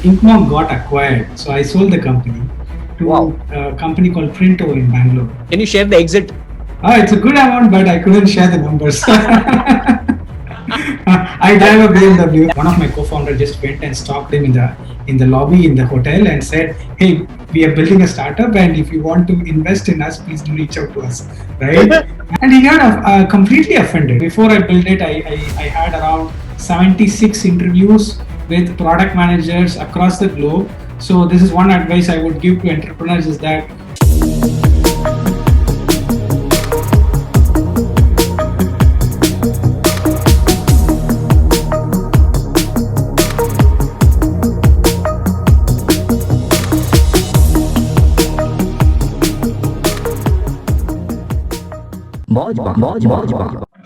Inkmonk got acquired, so I sold the company Wow. to a company called Printo in Bangalore. Can you share the exit? It's a good amount, but I couldn't share the numbers. I drive a BMW. One of my co-founders just went and stalked him in the lobby in the hotel and said, "Hey, we are building a startup, and if you want to invest in us, please do reach out to us." Right? And he got completely offended. Before I built it, I had around 76 interviews with product managers across the globe. So this is one advice I would give to entrepreneurs: is that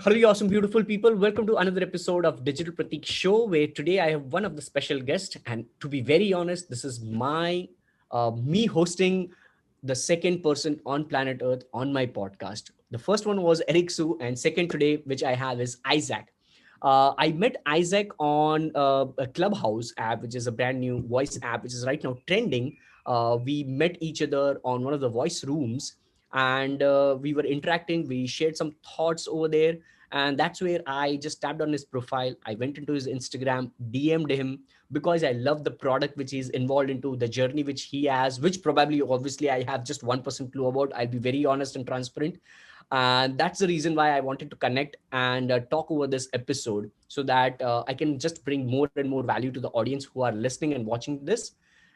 Hello, you awesome, beautiful people. Welcome to another episode of Digital Pratik Show, where today I have one of the special guests. And to be very honest, this is me hosting the second person on planet Earth on my podcast. The first one was Eric Su, and second today, which I have, is Isaac. I met Isaac on a Clubhouse app, which is a brand new voice app, which is right now trending. We met each other on one of the voice rooms, and we were interacting. We shared some thoughts over there, and that's where I just tapped on his profile. I went into his Instagram, DM'd him because I love the product which he's involved into, the journey which he has, which probably obviously I have just 1% clue about. I'll be very honest and transparent, and that's the reason why I wanted to connect and talk over this episode, so that I can just bring more and more value to the audience who are listening and watching this.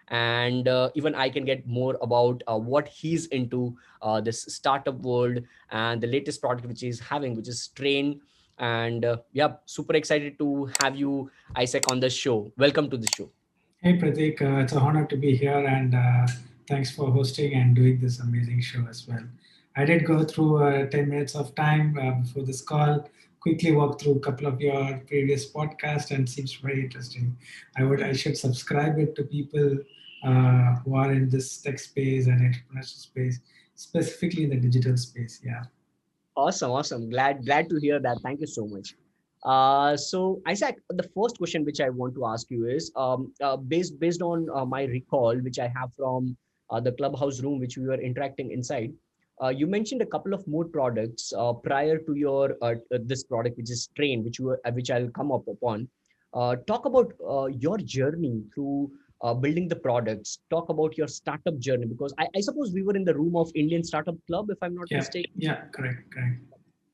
And even I can get more about what he's into, this startup world, and the latest product which he's having, which is Trainn. And yeah, super excited to have you, Isaac, on the show. Welcome to the show. hey Pratik, it's an honor to be here, and thanks for hosting and doing this amazing show as well. I did go through 10 minutes of time before this call, quickly walk through a couple of your previous podcasts, and seems very interesting. I should subscribe it to people who are in this tech space and entrepreneurship space, specifically in the digital space. Yeah. Awesome, awesome. Glad to hear that. Thank you so much. So Isaac, the first question which I want to ask you is, based on my recall, which I have from the Clubhouse room, which we were interacting inside. You mentioned a couple of more products prior to your this product, which is Train, which I'll come up upon. Talk about your journey through building the products. Talk about your startup journey, because I suppose we were in the room of Indian Startup Club, if I'm not Yeah, mistaken. yeah, correct, correct.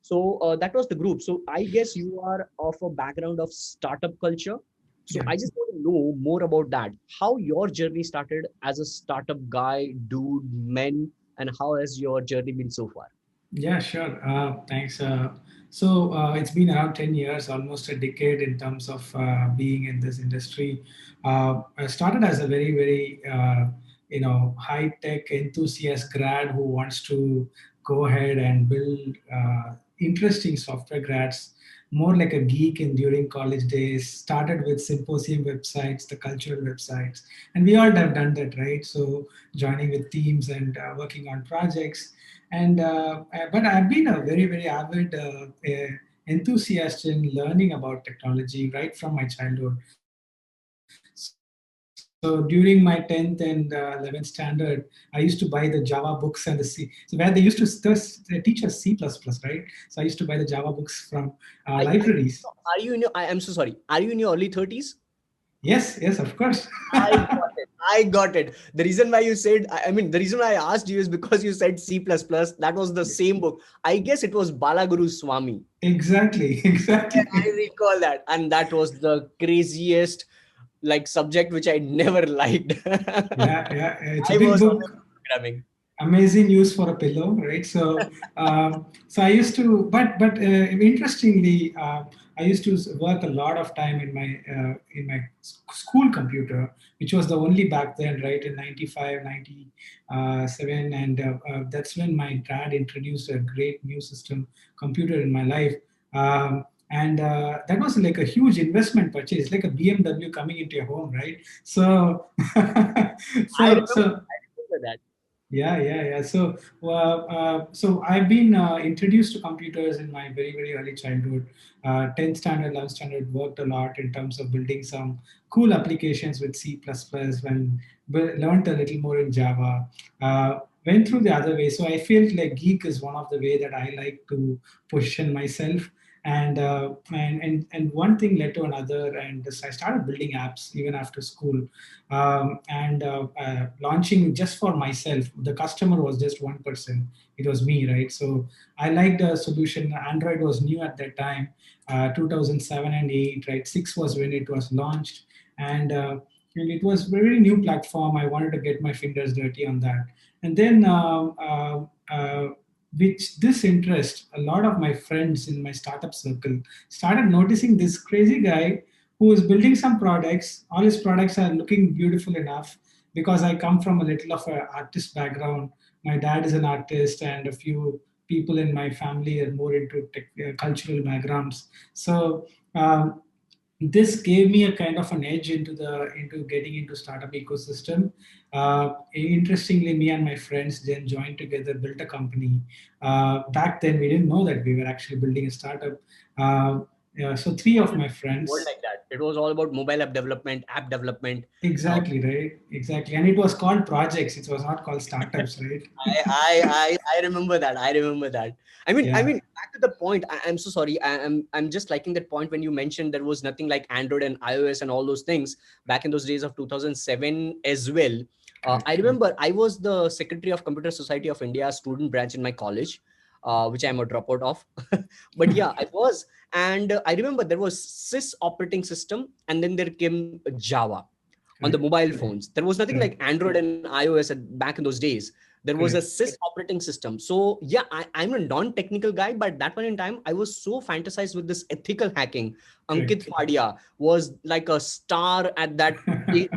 So that was the group. So I guess you are of a background of startup culture. So Yeah. I just want to know more about that. How your journey started as a startup guy, dude, man, and how has your journey been so far? Yeah, sure. Thanks. It's been around 10 years, almost a decade in terms of being in this industry. I started as a very high tech enthusiast grad who wants to go ahead and build interesting software grads, more like a geek in during college days. Started with symposium websites, the cultural websites, and we all have done that, right? So joining with teams and working on projects and but I've been a very avid enthusiast in learning about technology right from my childhood. So during my 10th and 11th standard, I used to buy the Java books and the C. So where they used to teach us C++, right? So I used to buy the Java books from libraries. Are you in your? I'm so sorry. Are you in your early 30s? Yes, yes, of course. I got it. I got it. The reason why you said, I mean, the reason why I asked you is because you said C++. That was the same book. I guess it was Balaguru Swami. Exactly, I exactly. recall that. And that was the craziest like subject which I never liked. Yeah, yeah, it's a I big was always book. programming. Amazing use for a pillow, right? So I used to, but interestingly, I used to work a lot of time in my school computer, which was the only back then, right? In 95, 97, and that's when my dad introduced a great new system computer in my life. And that was like a huge investment purchase, like a BMW coming into your home, right? So, I so remember that. Yeah. So I've been introduced to computers in my very early childhood. 10th standard, 11th standard, worked a lot in terms of building some cool applications with C++. When learned a little more in Java. Went through the other way. So I feel like geek is one of the way that I like to position myself. And one thing led to another, and I started building apps even after school, and launching just for myself. The customer was just one person, it was me, right? So I liked the solution. Android was new at that time, 2007 and 8, right? 6 was when it was launched, and it was very new platform. I wanted to get my fingers dirty on that. And then which this interest, a lot of my friends in my startup circle started noticing this crazy guy who is building some products. All his products are looking beautiful enough because I come from a little of an artist background. My dad is an artist, and a few people in my family are more into cultural backgrounds. So this gave me a kind of an edge into getting into startup ecosystem. Interestingly, me and my friends then joined together, built a company. Back then, we didn't know that we were actually building a startup. Yeah, so three of my World friends. like that. It was all about mobile app development. Uh, Exactly, right. Exactly. And it was called projects. It was not called startups, right? I remember that. I remember that. I Yeah, mean, back to the point. I'm so sorry. I'm just liking that point when you mentioned there was nothing like Android and iOS and all those things back in those days of 2007 as well. I correct. remember I was the secretary of Computer Society of India student branch in my college, which I'm a dropout of. But yeah, I was, and I remember there was sys operating system, and then there came Java on the Correct. mobile phones. There was nothing like Correct. Android and iOS back in those days. There was a Correct. sys operating system. So yeah, I'm a non-technical guy, but that point in time, I was so fantasized with this ethical hacking. Ankit Correct. Fadia was like a star at that age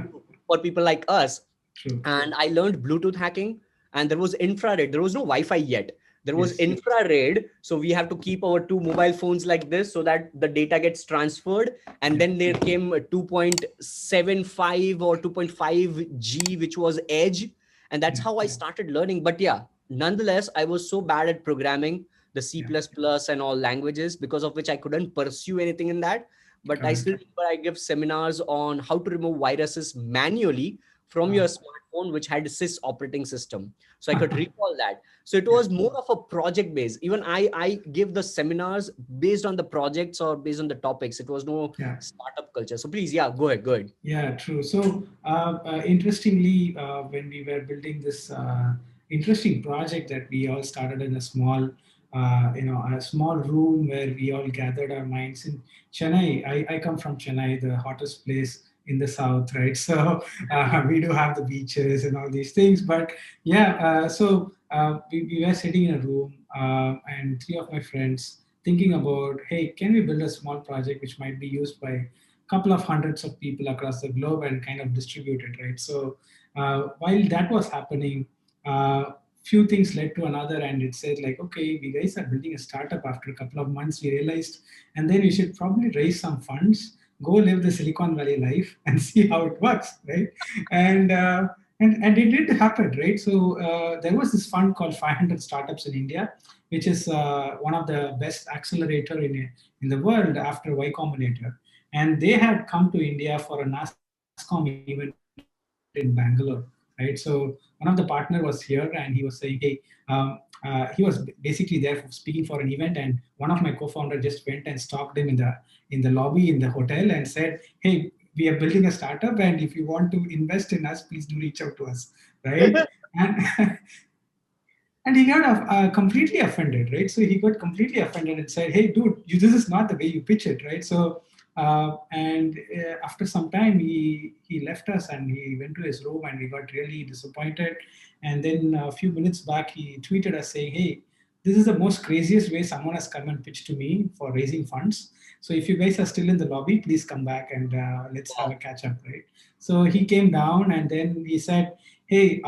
for people like us. True. And I learned Bluetooth hacking, and there was infrared. There was no Wi-Fi yet. There was Yes. infrared, so we have to keep our two mobile phones like this so that the data gets transferred. And Yeah. then there came 2.75 or 2.5G, which was Edge, and that's Yeah. how I started learning. But yeah, nonetheless, I was so bad at programming, the C++ Yeah. and all languages, because of which I couldn't pursue anything in that. But I Correct. still remember I give seminars on how to remove viruses manually from your smartphone, which had sys operating system. So I could recall that. So it Yeah. was more of a project base. Even I give the seminars based on the projects or based on the topics. It was no Yeah. startup culture. So please, yeah, go ahead, go ahead. Yeah, true. So, interestingly, when we were building this interesting project that we all started in a small, a small room where we all gathered our minds in Chennai. I come from Chennai, the hottest place in the south, right? So we do have the beaches and all these things. But yeah, we were sitting in a room, and three of my friends thinking about, hey, can we build a small project which might be used by couple of hundreds of people across the globe and kind of distribute it, right? So while that was happening, few things led to another, and it said like, okay, we guys are building a startup. After a couple of months, we realized, and then we should probably raise some funds, go live the Silicon Valley life, and see how it works, right? And and it did happen, right? So there was this fund called 500 Startups in India, which is one of the best accelerator in the world after Y Combinator, and they had come to India for a NASCOM event in Bangalore, right? So one of the partner was here, and he was saying, "Hey," he was basically there for speaking for an event, and one of my co-founder just went and stalked him in the lobby in the hotel and said, "Hey, we are building a startup, and if you want to invest in us, please do reach out to us," right? And and he got completely offended, right? So he got completely offended and said, "Hey, dude, this is not the way you pitch it, right?" So, and after some time, he left us and he went to his room, and we got really disappointed. And then a few minutes back, he tweeted us saying, "Hey, this is the most craziest way someone has come and pitched to me for raising funds. So if you guys are still in the lobby, please come back and let's have a catch up, right?" So he came down and then he said, "Hey."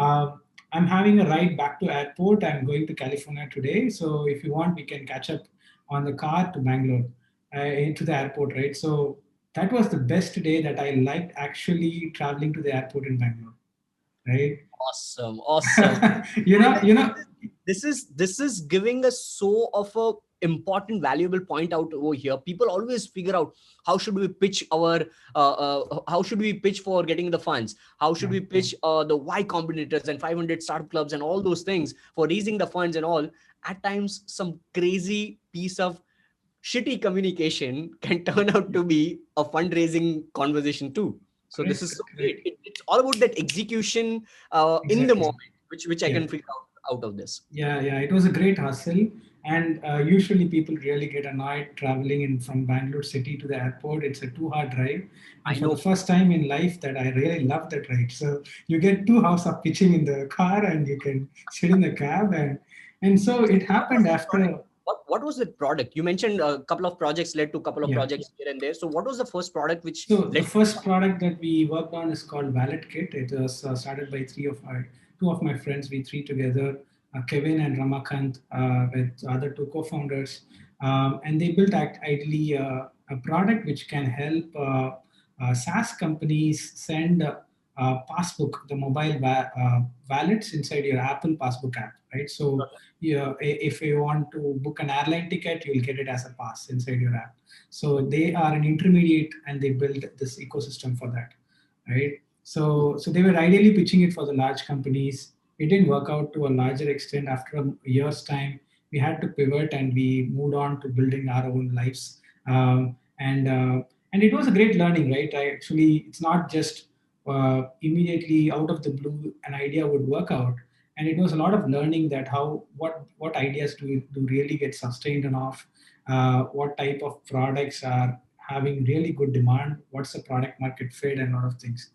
I'm having a ride back to airport. I'm going to California today. So if you want, we can catch up on the car to Bangalore, into the airport, right? So that was the best day that I liked actually traveling to the airport in Bangalore, right? Awesome, awesome. you And know, you know, this is giving us so of a important valuable point out over here. People always figure out how should we pitch our how should we pitch for getting the funds, how should yeah, we pitch the Y combinators and 500 startup clubs and all those things for raising the funds and all. At times some crazy piece of shitty communication can turn out to be a fundraising conversation too. So this correct, is so great. correct, It's all about that execution in the exactly. moment, which I Yeah. can figure out of this. Yeah, yeah, it was a great hustle, and usually people really get annoyed traveling in from Bangalore city to the airport. It's a 2 hour drive, and I for the know. first time in life, that I really love that ride. So you get 2 hours of pitching in the car, and you can sit in the cab, and so it What was happened the product? after. What was the product? You mentioned a couple of projects led to a couple of Yeah. projects here and there. So what was the first product which So the led? first product that we worked on is called ValidKit. It was started by two of my friends. We three together, Kevin and Ramakant, with other two co-founders, and they built ideally a product which can help SaaS companies send passbook, the mobile wallets inside your Apple Passbook app, right? So yeah, if you want to book an airline ticket, you'll get it as a pass inside your app. So they are an intermediate, and they build this ecosystem for that, right? So they were ideally pitching it for the large companies. It didn't work out to a larger extent. After a year's time, we had to pivot, and we moved on to building our own lives. And it was a great learning, right? I actually, it's not just immediately out of the blue an idea would work out, and it was a lot of learning that how what ideas do really get sustained enough, what type of products are having really good demand, what's the product market fit, and a lot of things.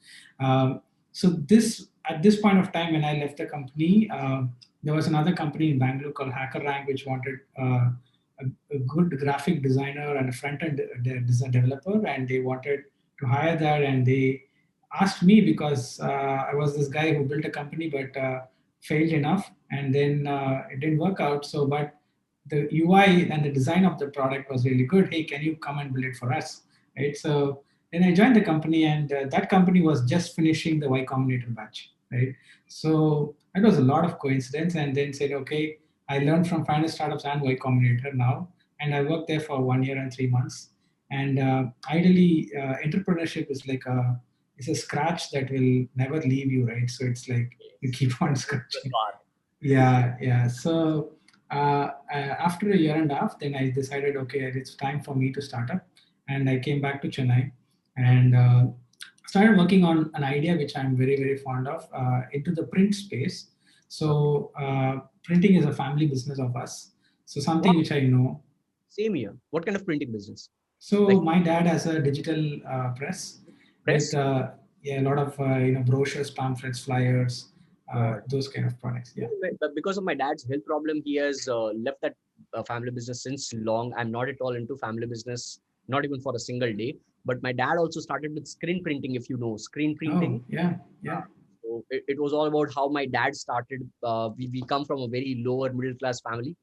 So this at this point of time when I left the company, there was another company in Bangalore called HackerRank, which wanted a good graphic designer and a front-end developer, and they wanted to hire that, and they asked me because I was this guy who built a company but failed enough, and then it didn't work out. So, but the UI and the design of the product was really good. Hey, can you come and build it for us? Right. So then I joined the company, and that company was just finishing the Y Combinator batch. Right. So it was a lot of coincidence, and then said, okay, I learned from Final Startups and Y Combinator now, and I worked there for 1 year and 3 months. And ideally, entrepreneurship is like it's a scratch that will never leave you, right? So it's like you Yes. keep on The scratching. car. Yeah, yeah. So after a year and a half, then I decided, okay, it's time for me to start up, and I came back to Chennai, and started working on an idea which I'm very very fond of, into the print space. Okay. So printing is a family business of us. So Wow. something which I know. Same here. What kind of printing business? So Like my dad has a digital press with press? yeah, a lot of brochures, pamphlets, flyers, God. those kind of products. Yeah. But because of my dad's health problem, he has left that family business since long. I'm not at all into family business, not even for a single day. But my dad also started with screen printing, if you know screen Oh, printing. yeah, Yeah. yeah. So it was all about how my dad started. We come from a very lower middle class family,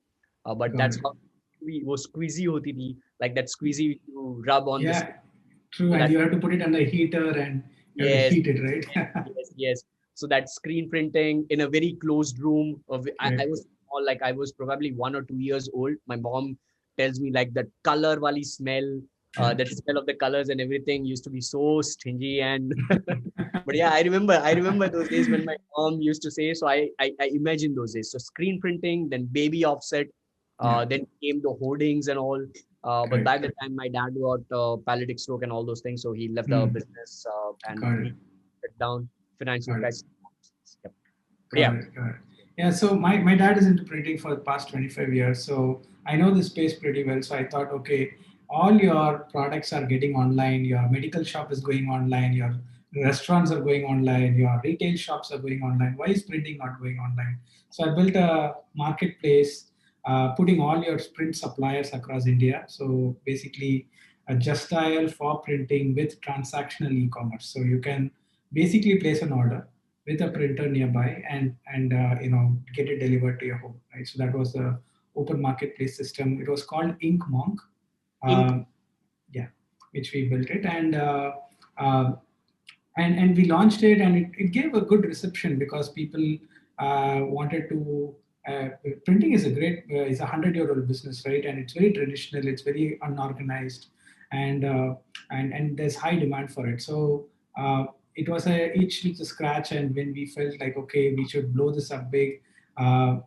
but Got that's it. how we was squeezy hoti thi, like that squeezy you rub on the Yeah, skin. true. So And that you have to put it under a heater, and you have to yes, heat it, yes, right? yes, yes. So that screen printing in a very closed room. I Correct. was all like I was probably 1 or 2 years old. My mom tells me like that color wali smell, Yeah. that smell of the colors and everything used to be so stingy and. But yeah, I remember those days when my mom used to say. So I imagine those days. So screen printing, then baby offset, Yeah. then came the hoardings and all. But Correct. by the time my dad got paralytic stroke and all those things, so he left the Hmm. business and Got it. he shut down financial Got it. crisis. Yep. But Got yeah, it. Got it. Yeah. So my dad is into printing for the past 25 years. So I know the space pretty well. So I thought, okay, all your products are getting online. Your medical shop is going online. Your restaurants are going online. Your retail shops are going online. Why is printing not going online? So I built a marketplace, putting all your print suppliers across India. So basically, a just dial for printing with transactional e-commerce. So you can basically place an order with a printer nearby, and get it delivered to your home, right? So that was the open marketplace system. It was called Inkmonk. ink. um, yeah, which we built it. And uh, and we launched it, and it gave a good reception because people wanted to. Printing is a great, is a 100-year-old business, right? And it's very traditional, it's very unorganized, and and there's high demand for it. So it was a each with a scratch, and when we felt like, okay, we should blow this up big. Uh,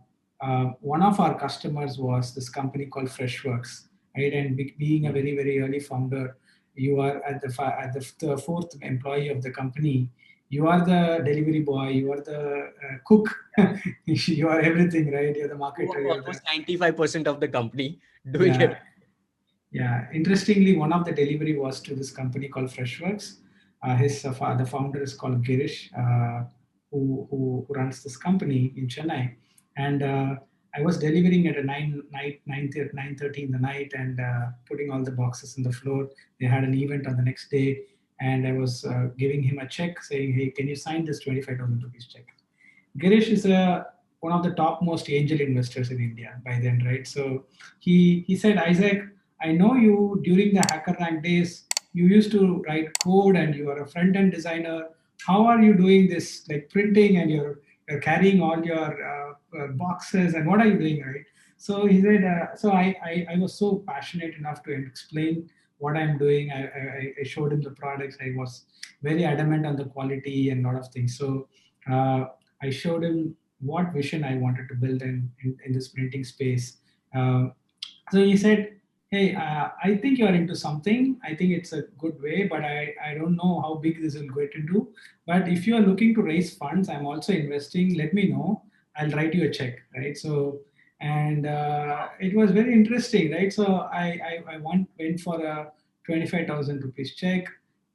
one of our customers was this company called Freshworks, right? And being a very very early founder, you are at the fourth employee of the company. You are the delivery boy, you are the cook, you are everything, right? You're the You marketer, are you're the almost 95% of the company doing yeah. it. Yeah, interestingly, one of the delivery was to this company called Freshworks. The founder is called Girish, who runs this company in Chennai. And I was delivering at a 9:30 in the night, and putting all the boxes on the floor. They had an event on the next day, and I was giving him a check saying, "Hey, can you sign this 25,000 rupees check?" Girish is one of the topmost angel investors in India by then, right? So he said, Isaac, I know you during the Hacker Rank days, you used to write code and you are a front end designer. How are you doing this, like printing, and you're carrying all your boxes, and what are you doing, right? So he said, I was so passionate enough to explain what I'm doing. I showed him the products. I was very adamant on the quality and a lot of things. So uh, I showed him what vision I wanted to build in this printing space. Uh, so he said, "Hey, I think you are into something. I think it's a good way, but I don't know how big this will get into. But if you are looking to raise funds, I'm also investing. Let me know. I'll write you a check, right?" So, and it was very interesting, right? So went for a 25,000 rupees check.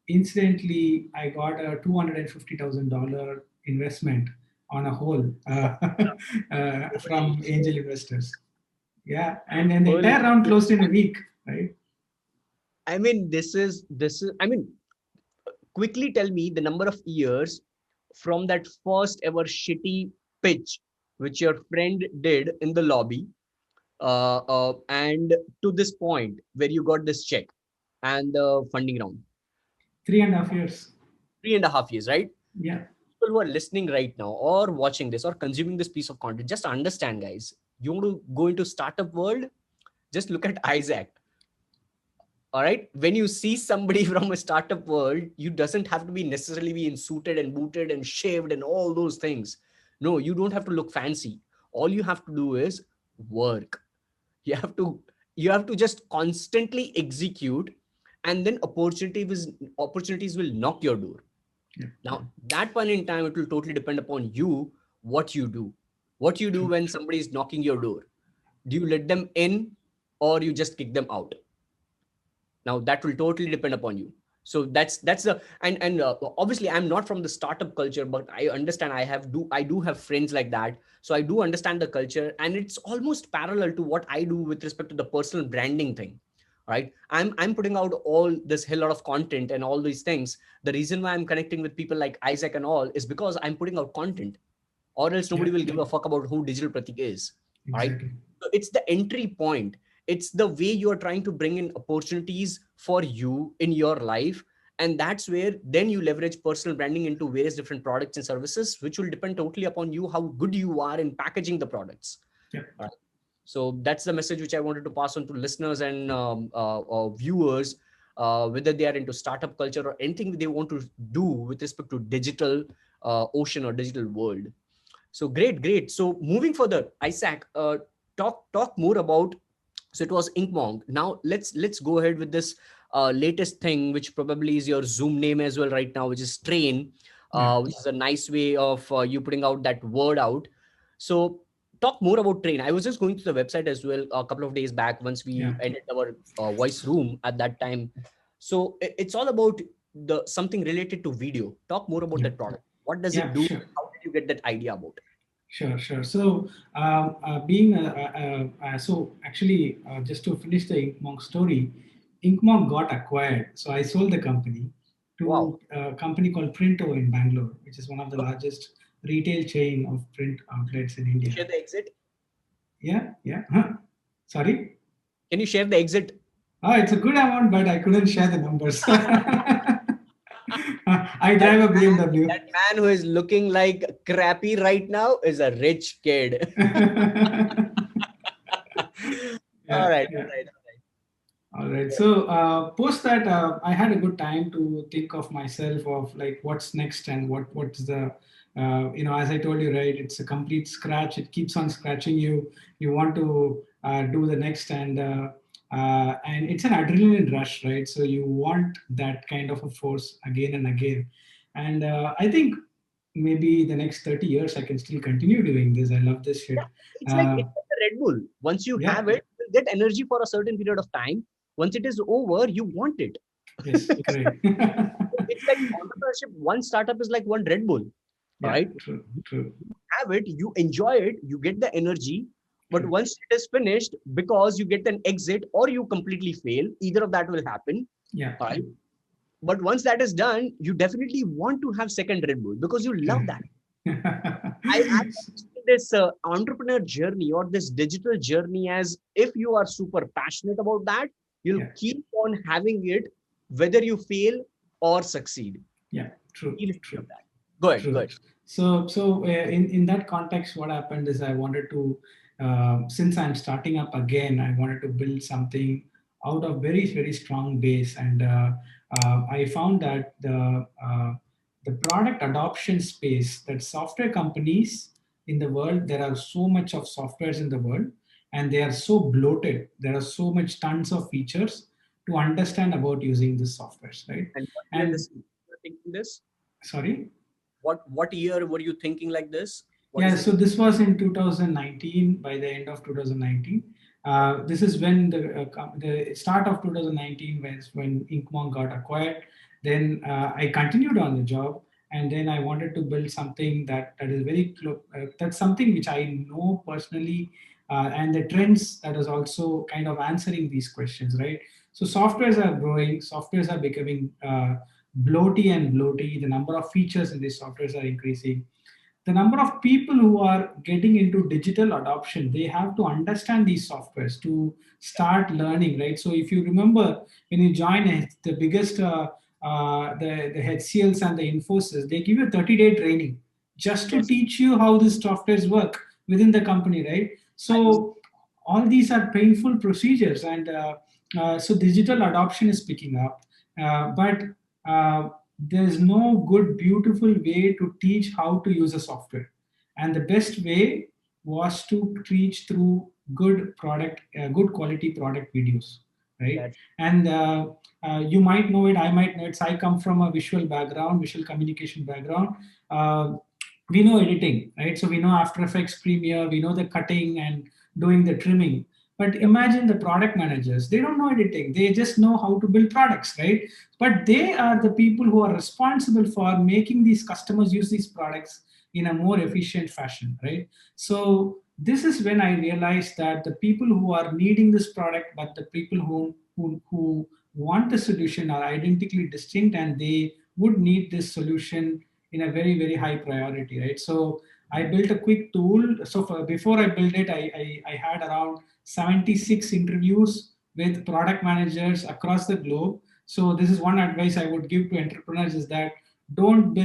Incidentally, I got a $250,000 investment on a whole from Holy shit. angel investors. Yeah, and the Holy entire round shit. closed in a week, right? I mean, this is, I mean, quickly tell me the number of years from that first ever shitty pitch which your friend did in the lobby, and to this point where you got this check and the funding round. 3.5 years. 3.5 years, right? Yeah, People who are listening right now or watching this or consuming this piece of content, just understand, guys. You want to go into startup world, just look at Isaac. All right, when you see somebody from a startup world, you doesn't have to be necessarily be in suited and booted and shaved and all those things. No, you don't have to look fancy. All you have to do is work. You have to you have to just constantly execute, and then opportunities will knock your door. yeah, Now that point in time, it will totally depend upon you. What you do what you do true. when somebody is knocking your door. Do you let them in, or you just kick them out? Now that will totally depend upon you. So that's the and obviously I'm not from the startup culture, but I understand. I do have friends like that, so I do understand the culture, and it's almost parallel to what I do with respect to the personal branding thing. Right, I'm putting out all this hell lot of content and all these things. The reason why I'm connecting with people like Isaac and all is because I'm putting out content, or else Yeah, nobody will give a fuck about who Digital Pratik is. All right. exactly. So it's the entry point. It's the way you are trying to bring in opportunities for you in your life. And that's where then you leverage personal branding into various different products and services, which will depend totally upon you, how good you are in packaging the products. Yeah, All right. So that's the message which I wanted to pass on to listeners and viewers, whether they are into startup culture or anything they want to do with respect to digital ocean or digital world. So great, great. So moving further, Isaac, talk more about. So it was Inkmonk. Now let's go ahead with this latest thing, which probably is your Zoom name as well right now, which is Trainn, yeah, which is a nice way of you putting out that word out. So talk more about Trainn. I was just going to the website as well a couple of days back once yeah, we ended our voice room at that time. So it's all about the something related to video. Talk more about yeah, that product. What does it yeah. do? Sure, How did you get that idea about it? sure, sure. So, being so actually, just to finish the Inkmonk story, Inkmonk got acquired. So I sold the company Wow. to a company called Printo in Bangalore, which is one of the largest retail chain of print outlets in Can you India. share the exit? Yeah, yeah. Huh? Sorry. Can you share the exit? It's a good amount, but I couldn't share the numbers. I That drive a man, BMW. that man who is looking like crappy right now is a rich kid. All Yeah, right, yeah. all right, all right. All right. So post that, I had a good time to think of myself of like what's next and what's the as I told you, right? It's a complete scratch. It keeps on scratching you. You want to do the next, and it's an adrenaline rush, right? So you want that kind of a force again and again. And I think maybe the next 30 years I can still continue doing this. I love this shit. Yeah, Uh, it's like the Red Bull. Once you yeah. have it, you get energy for a certain period of time. Once it is over, you want it. Yes. Correct. It's like entrepreneurship. One startup is like one Red Bull, Yeah. right? True. True. You have it, you enjoy it, you get the energy. But Correct. once it is finished, because you get an exit or you completely fail, either of that will happen, Yeah. right? But once that is done, you definitely want to have second Red Bull because you love Correct. that. I see this entrepreneur journey or this digital journey as if you are super passionate about that, you'll Yeah. keep on having it whether you fail or succeed. Yeah. True. Feel free of True. that. Go ahead, go True. ahead. So in that context, what happened is I wanted to, since I'm starting up again, I wanted to build something out of very strong base, and I found that the product adoption space, that software companies in the world, there are so much of softwares in the world, and they are so bloated. There are so much tons of features to understand about using these softwares, right? And what year And this you were thinking this? sorry. What year were you thinking like this? What is Yeah, the so year? this was in 2019, by the end of 2019. This is when the start of 2019 was when Inkmonk got acquired. Then I continued on the job, and then I wanted to build something that is very close. That's something which I know personally, and the trends that is also kind of answering these questions, right? So softwares are growing, softwares are becoming bloaty and bloaty. The number of features in these softwares are increasing. The number of people who are getting into digital adoption, they have to understand these softwares to start learning, right? So if you remember, when you join the biggest the HCLs and the Infosys, they give you a 30-day training just to Yes, teach you how these softwares work within the company, right? I was So all these are painful procedures, and so digital adoption is picking up, but uh, there's no good beautiful way to teach how to use a software, and the best way was to teach through good quality product videos, right? that's And you might know it, I might know it. I come from a visual background, visual communication background. uh, we know editing, right? So we know After Effects, Premiere, we know the cutting and doing the trimming. But imagine the product managers, they don't know editing, they just know how to build products, right? But they are the people who are responsible for making these customers use these products in a more efficient fashion, right? So this is when I realized that the people who are needing this product, but the people who want the solution are identically distinct, and they would need this solution in a very high priority, right? So I built a quick tool. So before I built it, I had around 76 interviews with product managers across the globe. So this is one advice I would give to entrepreneurs, is that don't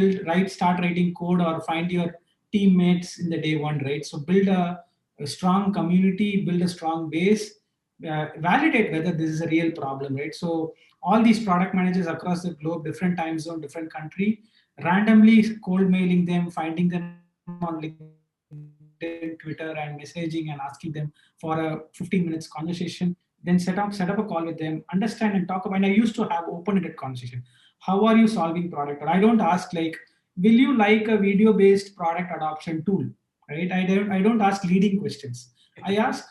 start writing code or find your teammates in the day one, right? So build a strong community, build a strong base, validate whether this is a real problem, right? So all these product managers across the globe, different time zone, different country, randomly cold mailing them, finding them on LinkedIn, Twitter, and messaging and asking them for a 15 minutes conversation, then set up a call with them, understand and talk about. And I used to have open-ended conversation. How are you solving product? Or I don't ask like, will you like a video-based product adoption tool? Right? I don't ask leading questions. I ask,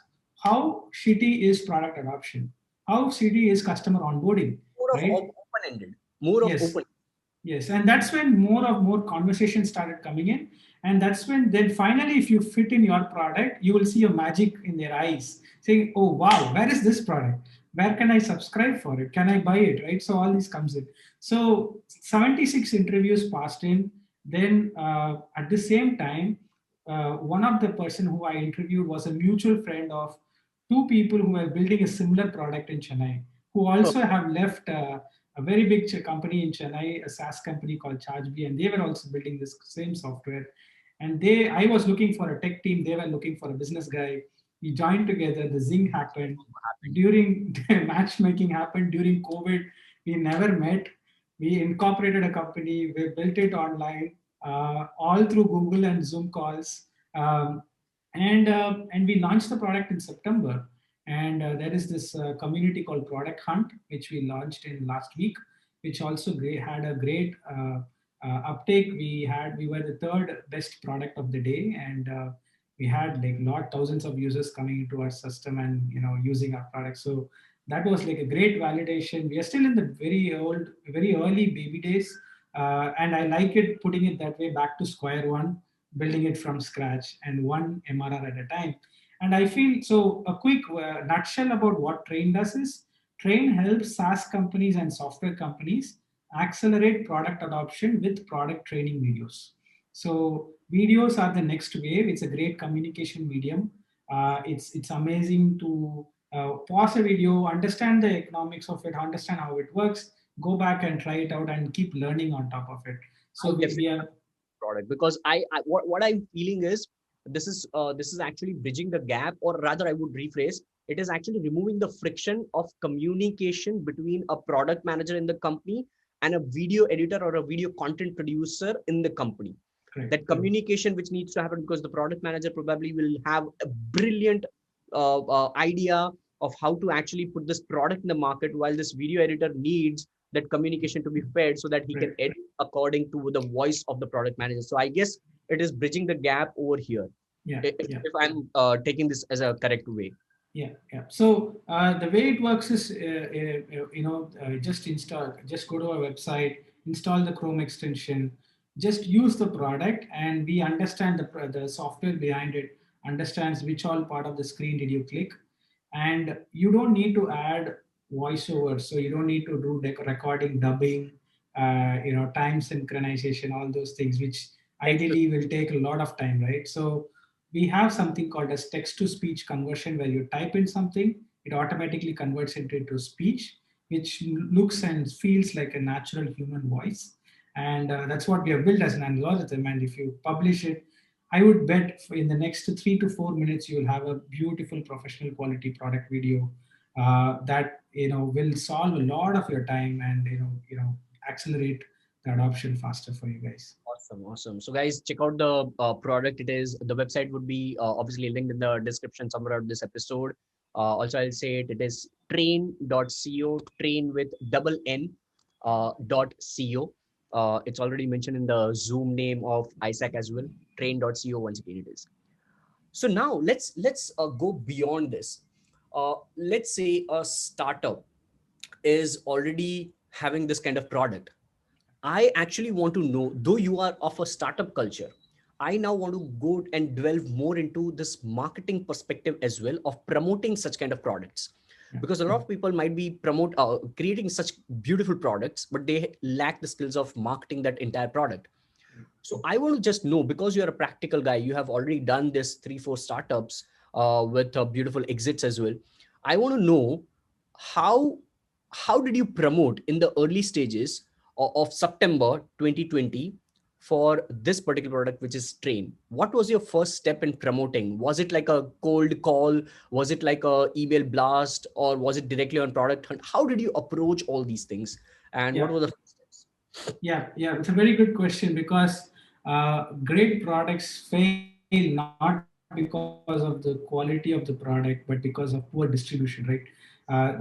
how shitty is product adoption? How shitty is customer onboarding? more of Right? open-ended, more of Yes. open. Yes, and that's when more conversations started coming in, and that's when then finally, if you fit in your product, you will see a magic in their eyes, saying, "Oh wow, where is this product? Where can I subscribe for it? Can I buy it?" Right. So all this comes in. So 76 interviews passed in. Then at the same time, one of the person who I interviewed was a mutual friend of two people who were building a similar product in Chennai, who Oh, also have left. a very big company in Chennai, a SaaS company called ChargeBee, and they were also building this same software. And I was looking for a tech team. They were looking for a business guy. We joined together. The Zing happened. During matchmaking happened during COVID. We never met. We incorporated a company. We built it online, all through Google and Zoom calls. Um, and we launched the product in September. And there is this community called Product Hunt, which we launched in last week, which also had a great uptake. We were the third best product of the day, and we had like lot thousands of users coming into our system and using our product. So that was like a great validation. We are still in the very early baby days, and I like it putting it that way, back to square one, building it from scratch and one MRR at a time. And I feel so. A quick nutshell about what Trainn does is Trainn helps SaaS companies and software companies accelerate product adoption with product training videos. So videos are the next wave. It's a great communication medium. It's amazing to pause a video, understand the economics of it, understand how it works, go back and try it out, and keep learning on top of it. I So we definitely are. product, because what I'm feeling is this is actually bridging the gap, or rather I would rephrase, it is actually removing the friction of communication between a product manager in the company and a video editor or a video content producer in the company. Correct. That communication which needs to happen, because the product manager probably will have a brilliant idea of how to actually put this product in the market, while this video editor needs that communication to be fed so that he can Correct. edit according to the voice of the product manager. So I guess it is bridging the gap over here, Yeah, yeah. if I'm taking this as a correct way. Yeah, yeah. So the way it works is, just go to our website, install the Chrome extension, just use the product, and we understand the software behind it understands which all part of the screen did you click, and you don't need to add voiceover, so you don't need to do like recording, dubbing, time synchronization, all those things, which Text. ideally will take a lot of time, right? So we have something called as text to speech conversion, where you type in something, it automatically converts it into speech, which looks and feels like a natural human voice. And that's what we have built as an algorithm. And if you publish it, I would bet in the next 3 to 4 minutes you will have a beautiful professional quality product video that will solve a lot of your time, and accelerate the adoption faster for you guys. Awesome, awesome. So guys, check out the product. It is, the website would be obviously linked in the description somewhere of this episode. Also, I'll say it. It is train.co, train with double N .co. It's already mentioned in the Zoom name of Isaac as well. Train.co, once again it is. So now let's go beyond this. Let's say a startup is already having this kind of product. I actually want to know, though you are of a startup culture, I now want to go and delve more into this marketing perspective as well of promoting such kind of products. Because a lot of people might be creating such beautiful products, but they lack the skills of marketing that entire product. So I want to just know, because you're a practical guy, you have already done this 3-4 startups with beautiful exits as well. I want to know how did you promote in the early stages of September 2020 for this particular product, which is Trainn? What was your first step in promoting? Was it like a cold call? Was it like a email blast, or was it directly on product hunt? How did you approach all these things, and what Yeah. were the first steps? Yeah, yeah, it's a very good question, because great products fail not because of the quality of the product, but because of poor distribution, right?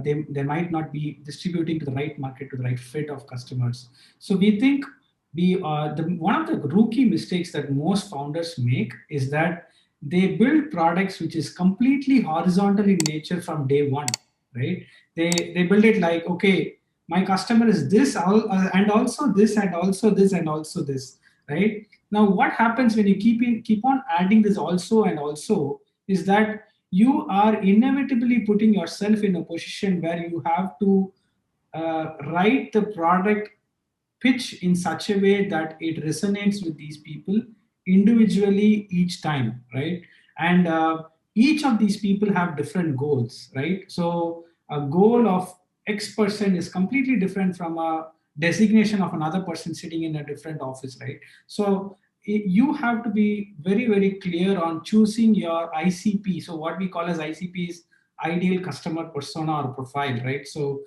They might not be distributing to the right market, to the right fit of customers. So we think one of the rookie mistakes that most founders make is that they build products which is completely horizontal in nature from day one, right? They build it like, okay, my customer is this, and also this, and also this, and also this, right? Now what happens when you keep on adding this also and also is that you are inevitably putting yourself in a position where you have to write the product pitch in such a way that it resonates with these people individually each time, right? And each of these people have different goals, right? So a goal of X person is completely different from a designation of another person sitting in a different office, right? So you have to be very, very clear on choosing your ICP. So what we call as ICP is ideal customer persona or profile, right? So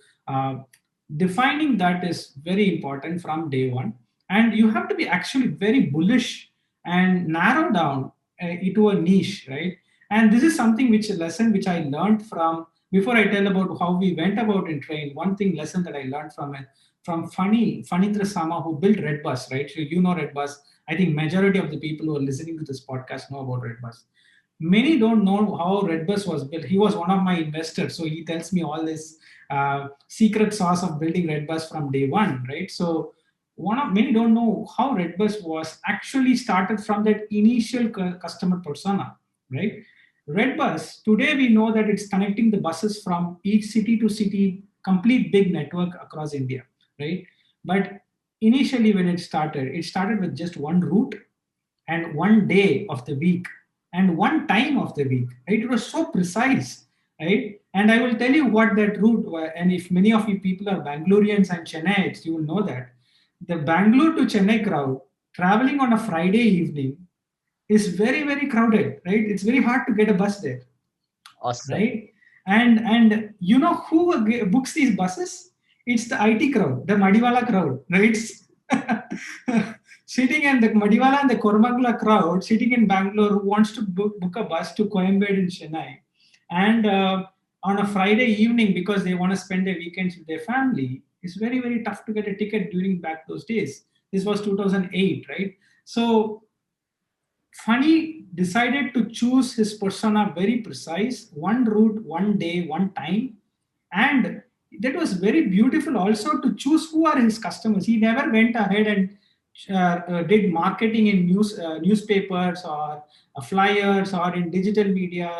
defining that is very important from day one. And you have to be actually very bullish and narrow down into a niche, right? And this is something which a lesson which I learned from, before I tell about how we went about in Trainn, one thing lesson that I learned from Fanitra Sama, who built RedBus, right? So you know RedBus. I think majority of the people who are listening to this podcast know about RedBus. Many don't know how RedBus was built. He was one of my investors, so he tells me all this secret sauce of building RedBus from day one, right? So one of many don't know how RedBus was actually started from that initial customer persona, right? RedBus today we know that it's connecting the buses from each city to city, complete big network across India, right? But initially when it started with just one route and one day of the week and one time of the week, right? It was so precise, right? And I will tell you what that route was. And if many of you people are Bangaloreans and Chennaites, you will know that the Bangalore to Chennai crowd traveling on a Friday evening is very, very crowded, right? It's very hard to get a bus there, Awesome. right? And you know who books these buses? It's the IT crowd, the Madiwala crowd, right? Sitting in the Madiwala and the Kormangala crowd, sitting in Bangalore, who wants to book a bus to Coimbatore in Chennai, and on a Friday evening because they want to spend their weekends with their family. It's very, very tough to get a ticket during back those days. This was 2008, right? So Funny decided to choose his persona very precise, one route, one day, one time. And that was very beautiful also to choose who are his customers. He never went ahead and did marketing in newspapers or flyers or in digital media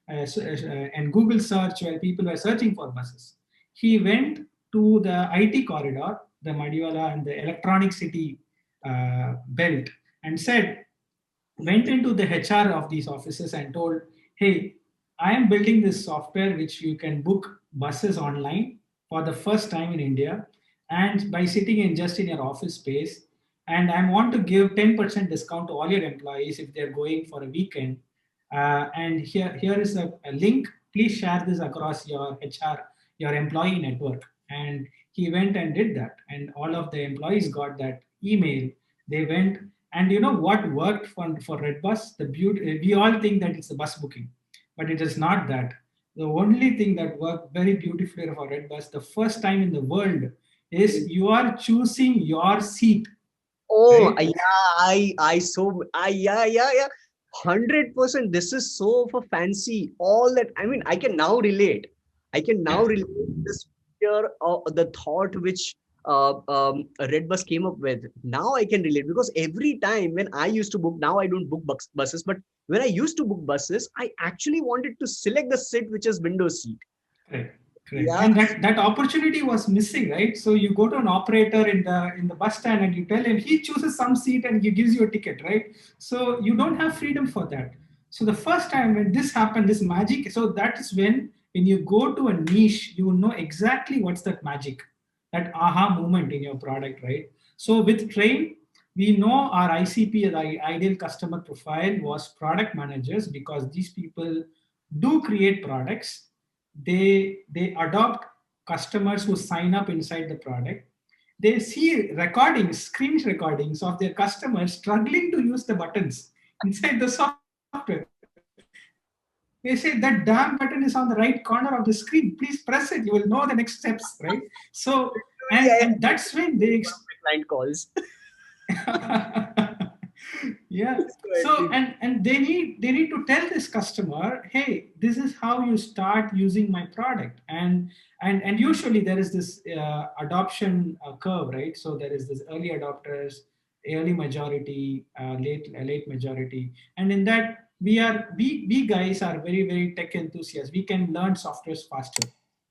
and Google search where people were searching for buses. He went to the IT corridor, the Madiwala and the electronic city belt, and said, went into the HR of these offices and told, hey, I am building this software which you can book buses online for the first time in India and by sitting in just in your office space. And I want to give 10% discount to all your employees if they're going for a weekend. And here is a link. Please share this across your HR, your employee network. And he went and did that. And all of the employees got that email. They went, and you know what worked for RedBus? The beauty, we all think that it's the bus booking, but it is not that. The only thing that worked very beautifully for RedBus, the first time in the world, is you are choosing your seat, Oh, right? I so, yeah. 100%. This is so for fancy. All that, I mean, I can now relate. I can now relate this fear, the thought which Redbus came up with. Now I can relate because every time when I used to book, now I don't book buses, but when I used to book buses, I actually wanted to select the seat which is window seat. Correct, correct. Yeah. And that opportunity was missing, right? So you go to an operator in the bus stand and you tell him he chooses some seat and he gives you a ticket, right? So you don't have freedom for that. So the first time when this happened, this magic. So that is when you go to a niche, you will know exactly what's that magic, that aha moment in your product, right? So with Trainn, we know our ICP, the ideal customer profile, was product managers because these people do create products. They adopt customers who sign up inside the product. They see recordings, screen recordings of their customers struggling to use the buttons inside the software. They say that damn button is on the right corner of the screen, please press it, you will know the next steps, right? So and that's Yeah, when they one of my client calls. yeah. Go ahead, So please. and they need to tell this customer, hey, this is how you start using my product. And usually there is this adoption curve, right? So there is this early adopters, early majority, late majority. And in that we guys are very, very tech enthusiasts. We can learn softwares faster.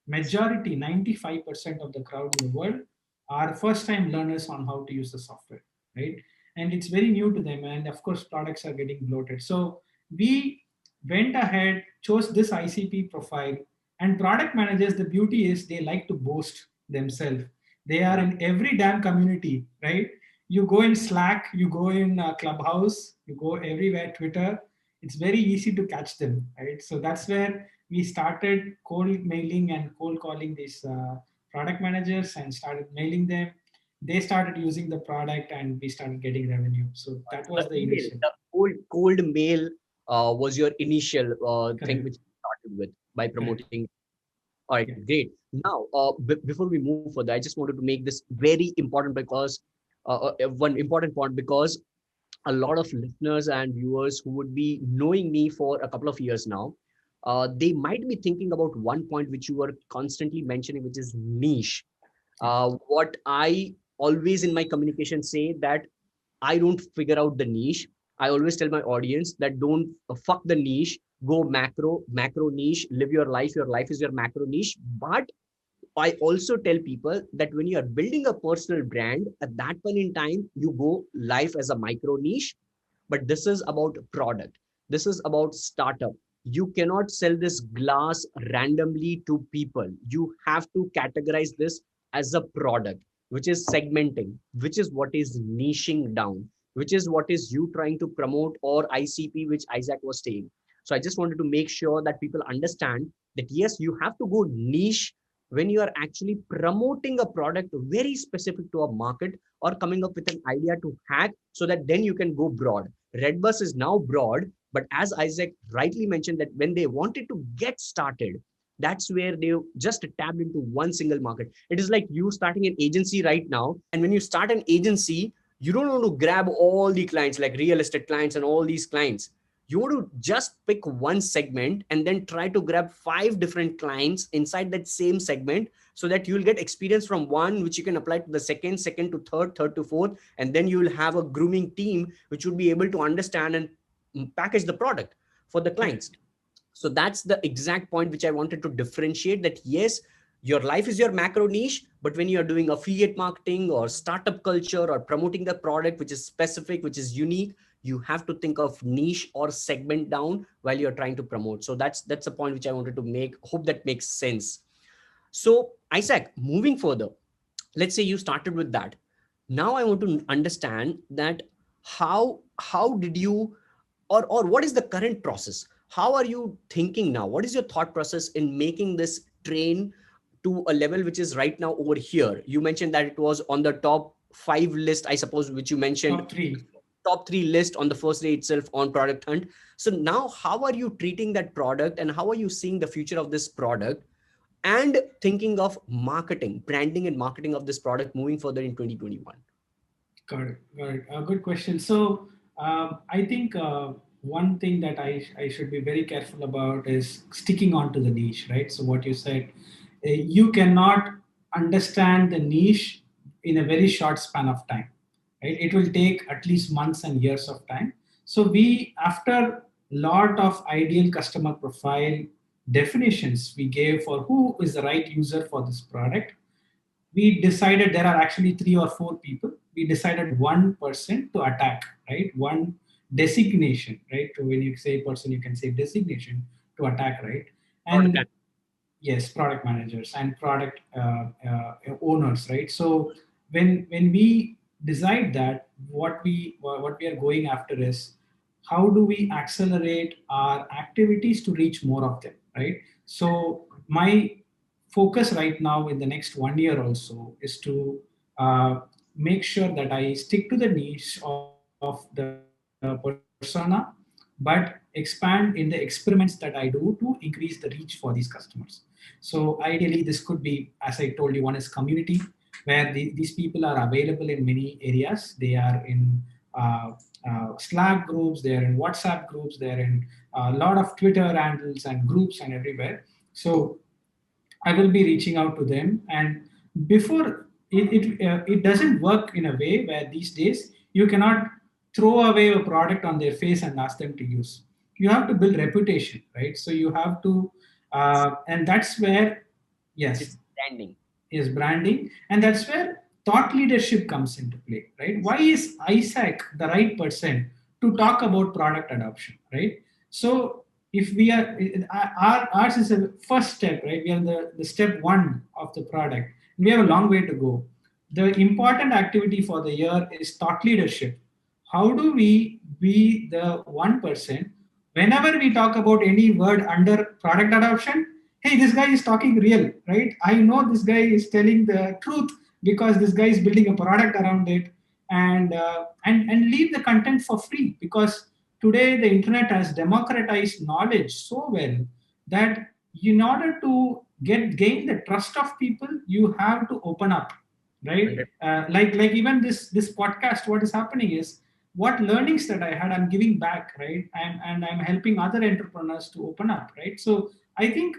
Majority, 95% of the crowd in the world are first time learners on how to use the software, right? And it's very new to them, and of course products are getting bloated. So we went ahead, chose this ICP profile, And product managers, the beauty is they like to boast themselves. They are in every damn community, right? You go in Slack, you go in Clubhouse, you go everywhere, Twitter. It's very easy to catch them, right? So that's where we started cold mailing and cold calling these product managers and started mailing them. They started using the product and we started getting revenue. So that The was the email, initial. the cold mail was your initial thing Correct. which you started with by Correct. promoting. All right, Yeah. great. Now, before we move further, I just wanted to make this very important because one important point, because a lot of listeners and viewers who would be knowing me for a couple of years now, they might be thinking about one point which you were constantly mentioning, which is niche. Yeah. What I always in my communication say that I don't figure out the niche. I always tell my audience that don't fuck the niche, go macro niche, live your life. Your life is your macro niche. But I also tell people that when you are building a personal brand, at that point in time, you go life as a micro niche. But this is about product. This is about startup. You cannot sell this glass randomly to people. You have to categorize this as a product, which is segmenting, which is what is niching down, which is what is you trying to promote, or ICP, which Isaac was saying. So I just wanted to make sure that people understand that yes, you have to go niche when you are actually promoting a product very specific to a market, or coming up with an idea to hack, so that then you can go broad. RedBus is now broad, but as Isaac rightly mentioned, that when they wanted to get started, that's where they just tapped into one single market. It is like you starting an agency right now. And when you start an agency, you don't want to grab all the clients like real estate clients and all these clients. You want to just pick one segment and then try to grab 5 different clients inside that same segment, so that you'll get experience from one, which you can apply to the second to third to fourth, and then you will have a grooming team which would be able to understand and package the product for the clients. Correct. So that's the exact point which I wanted to differentiate, that yes, your life is your macro niche, but when you are doing affiliate marketing or startup culture or promoting the product which is specific, which is unique, you have to think of niche or segment down while you're trying to promote. So that's a point which I wanted to make. Hope that makes sense. So Isaac, moving further, let's say you started with that. Now I want to understand that how did you, or what is the current process? How are you thinking now? What is your thought process in making this Trainn to a level which is right now over here? You mentioned that it was on the top 5 list, I suppose, which you mentioned, Top three. top 3 list on the first day itself on Product Hunt. So now how are you treating that product, and how are you seeing the future of this product, and thinking of marketing, branding and marketing of this product moving further in 2021? Got it. Got it. Good question. So I think one thing that I should be very careful about is sticking on to the niche, right? So what you said, you cannot understand the niche in a very short span of time, right? It will take at least months and years of time. So we, after lot of ideal customer profile definitions we gave for who is the right user for this product, we decided there are actually 3 or 4 people. We decided one person to attack, right? One designation, right? So when you say person, you can say designation to attack, right? Product. And yes, product managers and product owners, right? So when we decide that, what we are going after is how do we accelerate our activities to reach more of them, right? So my focus right now in the next 1 year also is to uh, make sure that I stick to the niche of the persona, but expand in the experiments that I do to increase the reach for these customers. So ideally, this could be, as I told you, one is community, where these people are available in many areas. They are in uh, Slack groups, they are in WhatsApp groups, they are in a lot of Twitter handles and groups and everywhere. So I will be reaching out to them. And before it doesn't work in a way where these days you cannot throw away a product on their face and ask them to use. You have to build reputation, right? So you have to, and that's where, yes, It's branding. is branding, and that's where thought leadership comes into play, right? Why is Isaac the right person to talk about product adoption, right? So if we are, ours is a first step, right? We are the step one of the product. We have a long way to go. The important activity for the year is thought leadership. How do we be the 1%? Whenever we talk about any word under product adoption, hey, this guy is talking real, right? I know this guy is telling the truth because this guy is building a product around it, and leave the content for free, because today the internet has democratized knowledge so well that in order to gain the trust of people, you have to open up, right? Like even this podcast, what is happening is, what learnings that I had, I'm giving back, right? And I'm helping other entrepreneurs to open up, right? So I think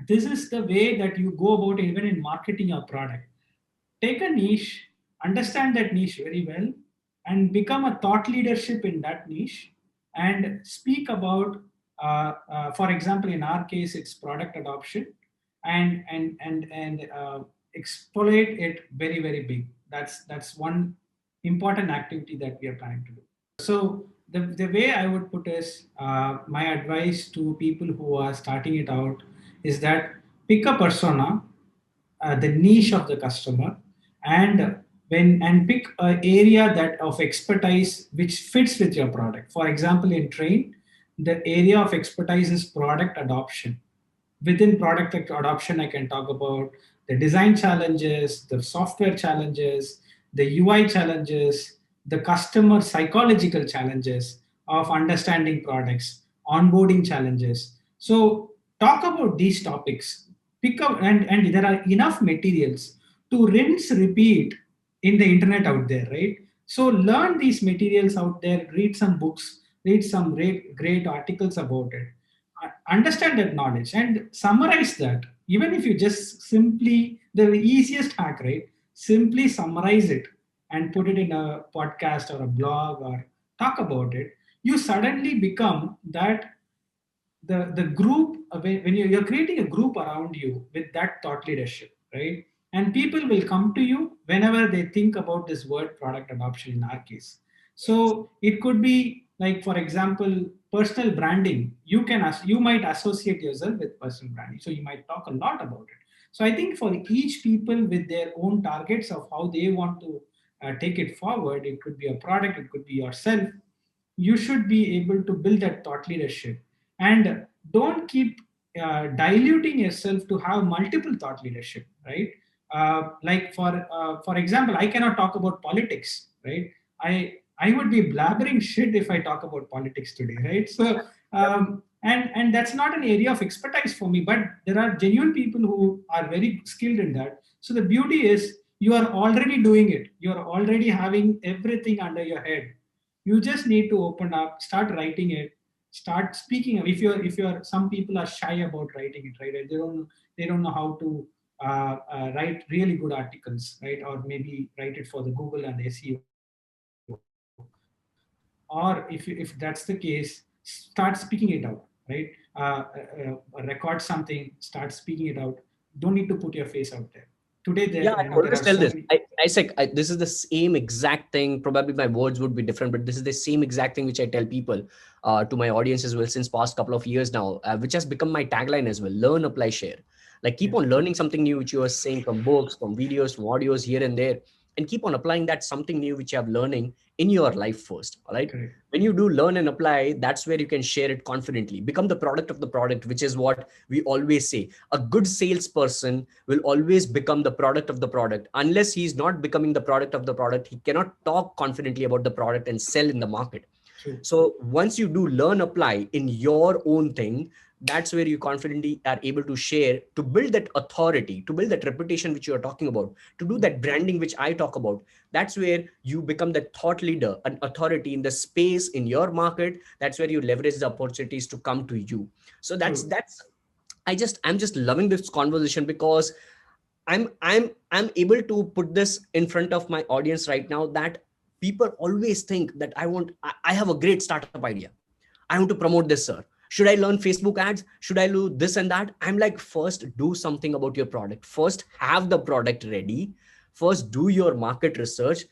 this is the way that you go about it, even in marketing your product. Take a niche, understand that niche very well, and become a thought leadership in that niche, and speak about, for example, in our case, it's product adoption, and exploit it very very big. That's one important activity that we are planning to do. So the way I would put is, my advice to people who are starting it out is that pick a persona, the niche of the customer, and pick an area that of expertise which fits with your product. For example, in Trainn, the area of expertise is product adoption. Within product adoption, I can talk about the design challenges, the software challenges, the UI challenges, the customer psychological challenges of understanding products, onboarding challenges. So talk about these topics. Pick up, and there are enough materials to rinse, repeat in the internet out there, right? So learn these materials out there, read some books, read some great articles about it, understand that knowledge and summarize that. Even if you just simply, the easiest hack, right? Simply summarize it and put it in a podcast or a blog or talk about it. You suddenly become that, the group, when you're creating a group around you with that thought leadership, right? And people will come to you whenever they think about this word product adoption in our case. So it could be like, for example, personal branding. You might associate yourself with personal branding, so you might talk a lot about it. So I think for each people with their own targets of how they want to take it forward, it could be a product, it could be yourself, you should be able to build that thought leadership, and don't keep diluting yourself to have multiple thought leadership, right? Like for example, I cannot talk about politics, right? I would be blabbering shit if I talk about politics today, right? So and that's not an area of expertise for me, but there are genuine people who are very skilled in that. So the beauty is, you are already doing it, you are already having everything under your head. You just need to open up, start writing it, start speaking. If you're some people are shy about writing it, right? They don't know how to write really good articles, right? Or maybe write it for the Google and the SEO. Or if that's the case, start speaking it out, right? Record something, start speaking it out. Don't need to put your face out there. Today Yeah, I there are always so tell this. many. This is the same exact thing. Probably my words would be different, but this is the same exact thing which I tell people, to my audience as well, since past couple of years now, which has become my tagline as well: learn, apply, share. Like keep Yeah, on learning something new, which you are saying from books, from videos, from audios here and there, and keep on applying that something new which you have learning in your life first. All right. correct. When you do learn and apply, that's where you can share it confidently. Become the product of the product, which is what we always say. A good salesperson will always become the product of the product. Unless he's not becoming the product of the product, he cannot talk confidently about the product and sell in the market. True. So once you do learn, apply in your own thing, that's where you confidently are able to share, to build that authority, to build that reputation which you are talking about, to do that branding which I talk about. That's where you become the thought leader, an authority in the space in your market. That's where you leverage the opportunities to come to you. So True. that's I'm just loving this conversation, because I'm able to put this in front of my audience right now, that people always think that I have a great startup idea. I want to promote this, sir. Should I learn Facebook ads? Should I do this and that? I'm like, first do something about your product. First have the product ready. First do your market research.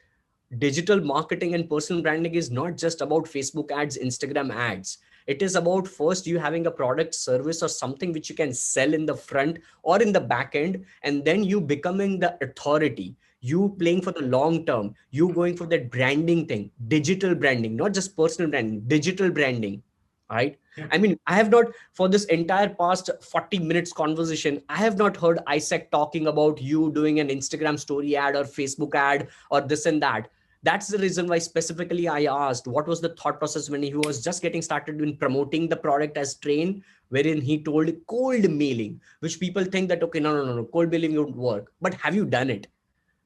Digital marketing and personal branding is not just about Facebook ads, Instagram ads. It is about first you having a product, service, or something which you can sell in the front or in the back end, and then you becoming the authority. You playing for the long term, you going for that branding thing, digital branding, not just personal branding, digital branding, right? Yeah. I mean, I have not, for this entire past 40 minutes conversation, I have not heard Isaac talking about you doing an Instagram story ad or Facebook ad or this and that. That's the reason why specifically I asked what was the thought process when he was just getting started in promoting the product as Trainn, wherein he told cold mailing, which people think that, okay, no, cold mailing won't work. But have you done it?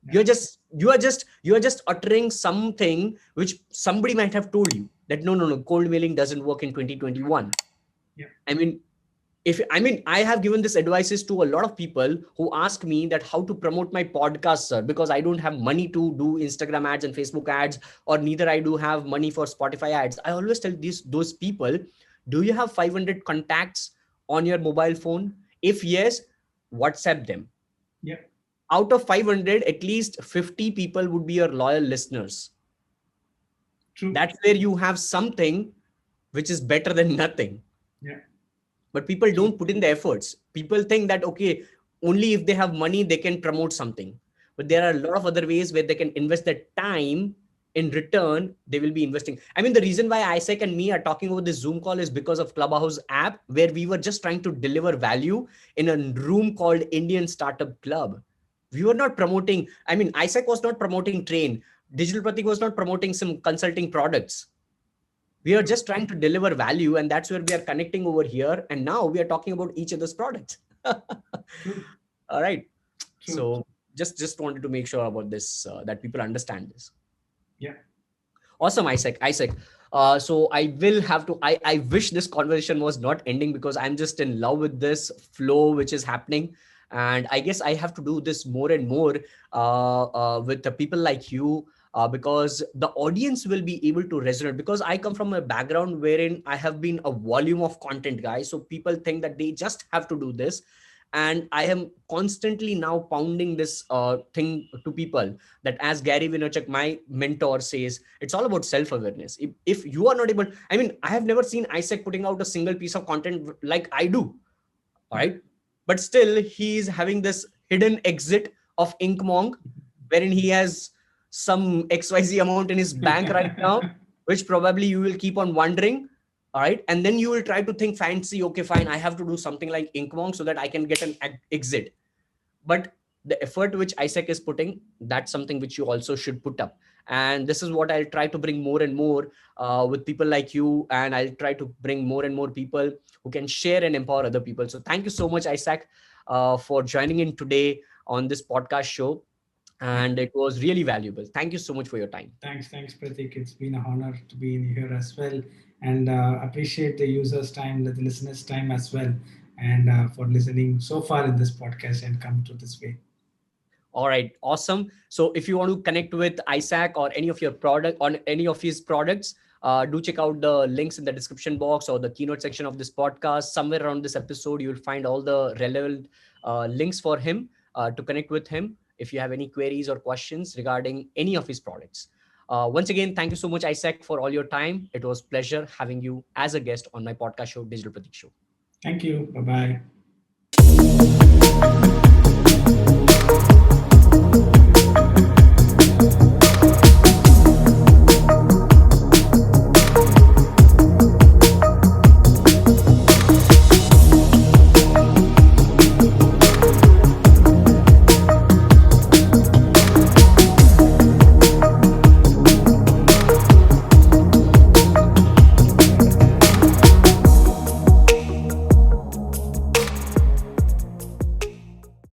You are just uttering something which somebody might have told you that no, cold mailing doesn't work in 2021. Yeah. I mean, I have given this advices to a lot of people who ask me that how to promote my podcast, sir, because I don't have money to do Instagram ads and Facebook ads, or neither I do have money for Spotify ads. I always tell those people, do you have 500 contacts on your mobile phone? If yes, WhatsApp them. Yeah. Out of 500, at least 50 people would be your loyal listeners. True. That's where you have something which is better than nothing. Yeah. But people don't put in the efforts. People think that, okay, only if they have money, they can promote something. But there are a lot of other ways where they can invest their time. In return, they will be investing. I mean, the reason why Isaac and me are talking over this Zoom call is because of Clubhouse app, where we were just trying to deliver value in a room called Indian Startup Club. We were not promoting, I mean, Isaac was not promoting Trainn. Digital Pratik was not promoting some consulting products. We are just trying to deliver value, and that's where we are connecting over here. And now we are talking about each other's products. All right. True. So just wanted to make sure about this, that people understand this. Yeah. Awesome, Isaac. So I will have to, I wish this conversation was not ending, because I'm just in love with this flow which is happening. And I guess I have to do this more and more with the people like you, because the audience will be able to resonate. Because I come from a background wherein I have been a volume of content guy. So people think that they just have to do this. And I am constantly now pounding this thing to people, that as Gary Vaynerchuk, my mentor, says, it's all about self-awareness. If you are not able, I mean, I have never seen Isaac putting out a single piece of content like I do. All right. But still, he is having this hidden exit of Inkmonk, wherein he has some XYZ amount in his bank right now, which probably you will keep on wondering. All right. And then you will try to think fancy, okay, fine, I have to do something like Inkmonk so that I can get an exit. But the effort which Isaac is putting, that's something which you also should put up. And this is what I'll try to bring more and more with people like you. And I'll try to bring more and more people who can share and empower other people. So thank you so much, Isaac, for joining in today on this podcast show. And it was really valuable. Thank you so much for your time. Thanks, Pratik. It's been an honor to be in here as well, and appreciate the users' time, the listeners' time as well, and for listening so far in this podcast and come to this way. All right, awesome. So if you want to connect with Isaac or any of your product on any of his products, do check out the links in the description box or the keynote section of this podcast. Somewhere around this episode, you'll find all the relevant links for him to connect with him if you have any queries or questions regarding any of his products. Once again, thank you so much, Isaac, for all your time. It was a pleasure having you as a guest on my podcast show, Digital Pratik Show. Thank you. Bye-bye.